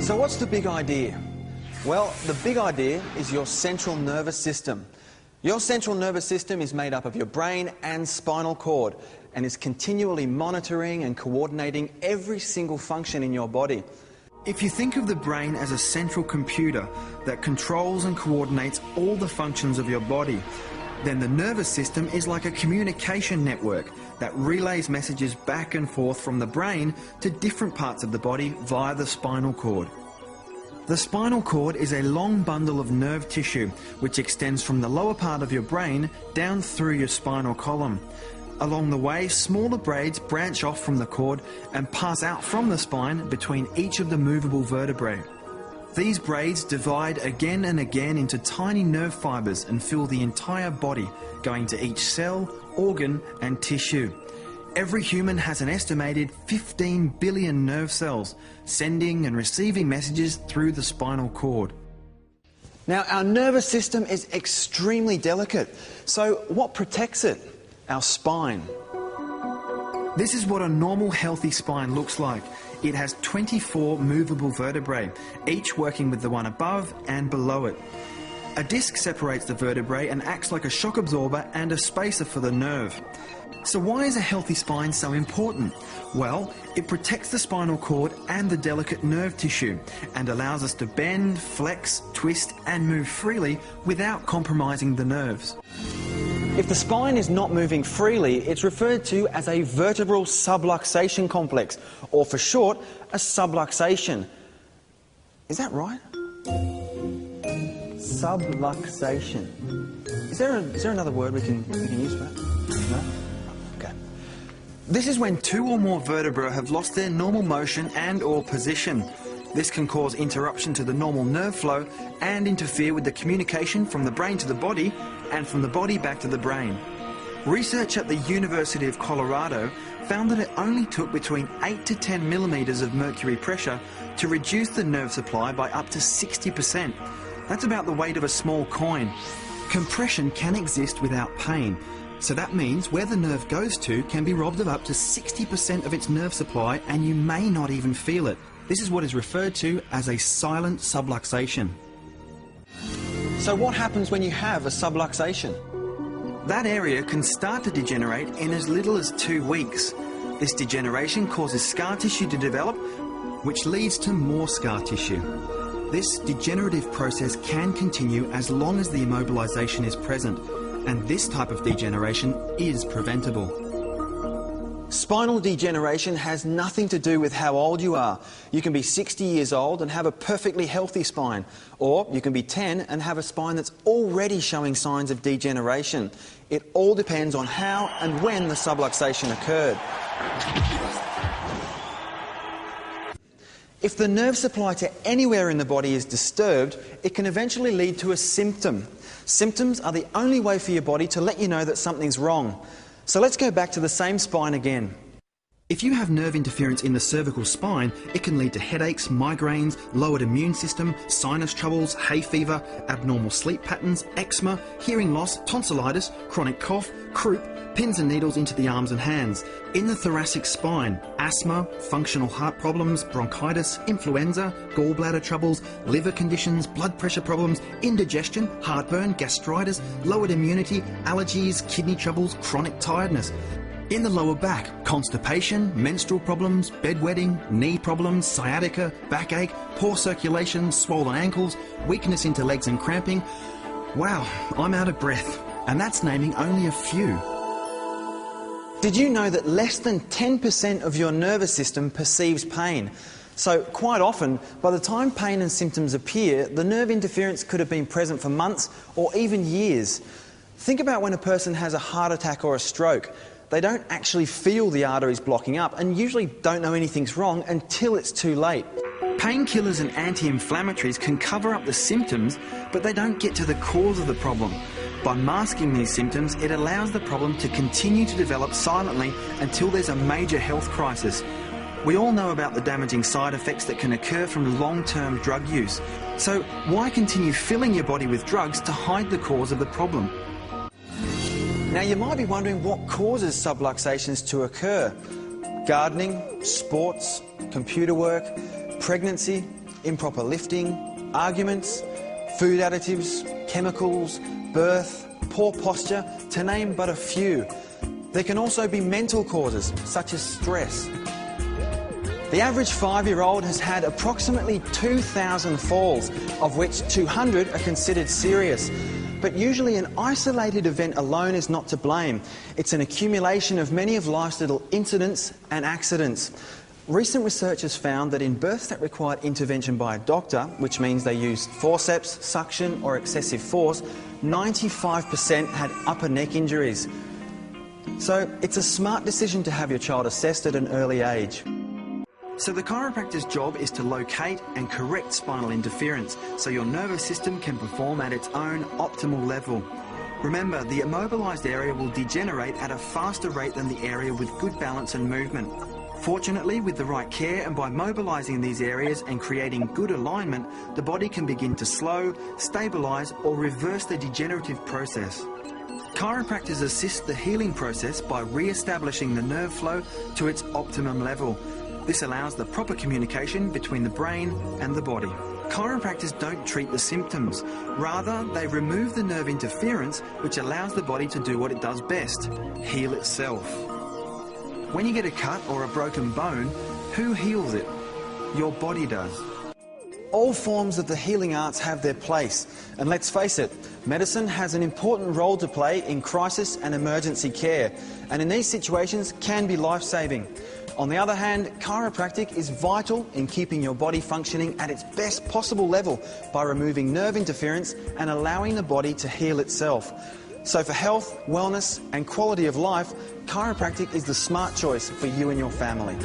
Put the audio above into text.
So what's the big idea? Well, the big idea is your central nervous system. Your central nervous system is made up of your brain and spinal cord and is continually monitoring and coordinating every single function in your body. If you think of the brain as a central computer that controls and coordinates all the functions of your body, then the nervous system is like a communication network that relays messages back and forth from the brain to different parts of the body via the spinal cord. The spinal cord is a long bundle of nerve tissue which extends from the lower part of your brain down through your spinal column. Along the way, smaller braids branch off from the cord and pass out from the spine between each of the movable vertebrae. These braids divide again and again into tiny nerve fibres and fill the entire body, going to each cell, organ and tissue. Every human has an estimated 15 billion nerve cells, sending and receiving messages through the spinal cord. Now, our nervous system is extremely delicate. So what protects it? Our spine. This is what a normal healthy spine looks like. It has 24 movable vertebrae, each working with the one above and below it. A disc separates the vertebrae and acts like a shock absorber and a spacer for the nerve. So why is a healthy spine so important? Well, it protects the spinal cord and the delicate nerve tissue and allows us to bend, flex, twist and move freely without compromising the nerves. If the spine is not moving freely, it's referred to as a vertebral subluxation complex, or for short, a subluxation. Is that right? Subluxation. Is there another word we can use for that? No? Okay. This is when two or more vertebrae have lost their normal motion and or position. This can cause interruption to the normal nerve flow and interfere with the communication from the brain to the body and from the body back to the brain. Research at the University of Colorado found that it only took between 8 to 10 millimeters of mercury pressure to reduce the nerve supply by up to 60%. That's about the weight of a small coin. Compression can exist without pain, so that means where the nerve goes to can be robbed of up to 60% of its nerve supply and you may not even feel it. This is what is referred to as a silent subluxation. So what happens when you have a subluxation? That area can start to degenerate in as little as 2 weeks. This degeneration causes scar tissue to develop, which leads to more scar tissue. This degenerative process can continue as long as the immobilization is present, and this type of degeneration is preventable. Spinal degeneration has nothing to do with how old you are. You can be 60 years old and have a perfectly healthy spine, or you can be 10 and have a spine that's already showing signs of degeneration. It all depends on how and when the subluxation occurred. If the nerve supply to anywhere in the body is disturbed, it can eventually lead to a symptom. Symptoms are the only way for your body to let you know that something's wrong. So let's go back to the same spine again. If you have nerve interference in the cervical spine, it can lead to headaches, migraines, lowered immune system, sinus troubles, hay fever, abnormal sleep patterns, eczema, hearing loss, tonsillitis, chronic cough, croup, pins and needles into the arms and hands. In the thoracic spine, asthma, functional heart problems, bronchitis, influenza, gallbladder troubles, liver conditions, blood pressure problems, indigestion, heartburn, gastritis, lowered immunity, allergies, kidney troubles, chronic tiredness. In the lower back, constipation, menstrual problems, bedwetting, knee problems, sciatica, backache, poor circulation, swollen ankles, weakness into legs and cramping. Wow, I'm out of breath. And that's naming only a few. Did you know that less than 10% of your nervous system perceives pain? So quite often, by the time pain and symptoms appear, the nerve interference could have been present for months or even years. Think about when a person has a heart attack or a stroke. They don't actually feel the arteries blocking up and usually don't know anything's wrong until it's too late. Painkillers and anti-inflammatories can cover up the symptoms, but they don't get to the cause of the problem. By masking these symptoms, it allows the problem to continue to develop silently until there's a major health crisis. We all know about the damaging side effects that can occur from long-term drug use. So why continue filling your body with drugs to hide the cause of the problem? Now you might be wondering what causes subluxations to occur. Gardening, sports, computer work, pregnancy. improper lifting, arguments, food additives, chemicals, birth, poor posture, to name but a few. There can also be mental causes, such as stress. The average 5-year-old has had approximately 2,000 falls, of which 200 are considered serious. But usually an isolated event alone is not to blame. It's an accumulation of many of life's little incidents and accidents. Recent research has found that in births that required intervention by a doctor, which means they used forceps, suction or excessive force, 95% had upper neck injuries. So it's a smart decision to have your child assessed at an early age. So the chiropractor's job is to locate and correct spinal interference so your nervous system can perform at its own optimal level. Remember, the immobilised area will degenerate at a faster rate than the area with good balance and movement. Fortunately, with the right care and by mobilising these areas and creating good alignment, the body can begin to slow, stabilise or reverse the degenerative process. Chiropractors assist the healing process by re-establishing the nerve flow to its optimum level. This allows the proper communication between the brain and the body. Chiropractors don't treat the symptoms. Rather, they remove the nerve interference, which allows the body to do what it does best, heal itself. When you get a cut or a broken bone, who heals it? Your body does. All forms of the healing arts have their place, and let's face it, medicine has an important role to play in crisis and emergency care, and in these situations can be life-saving. On the other hand, chiropractic is vital in keeping your body functioning at its best possible level by removing nerve interference and allowing the body to heal itself. So for health, wellness and quality of life, chiropractic is the smart choice for you and your family.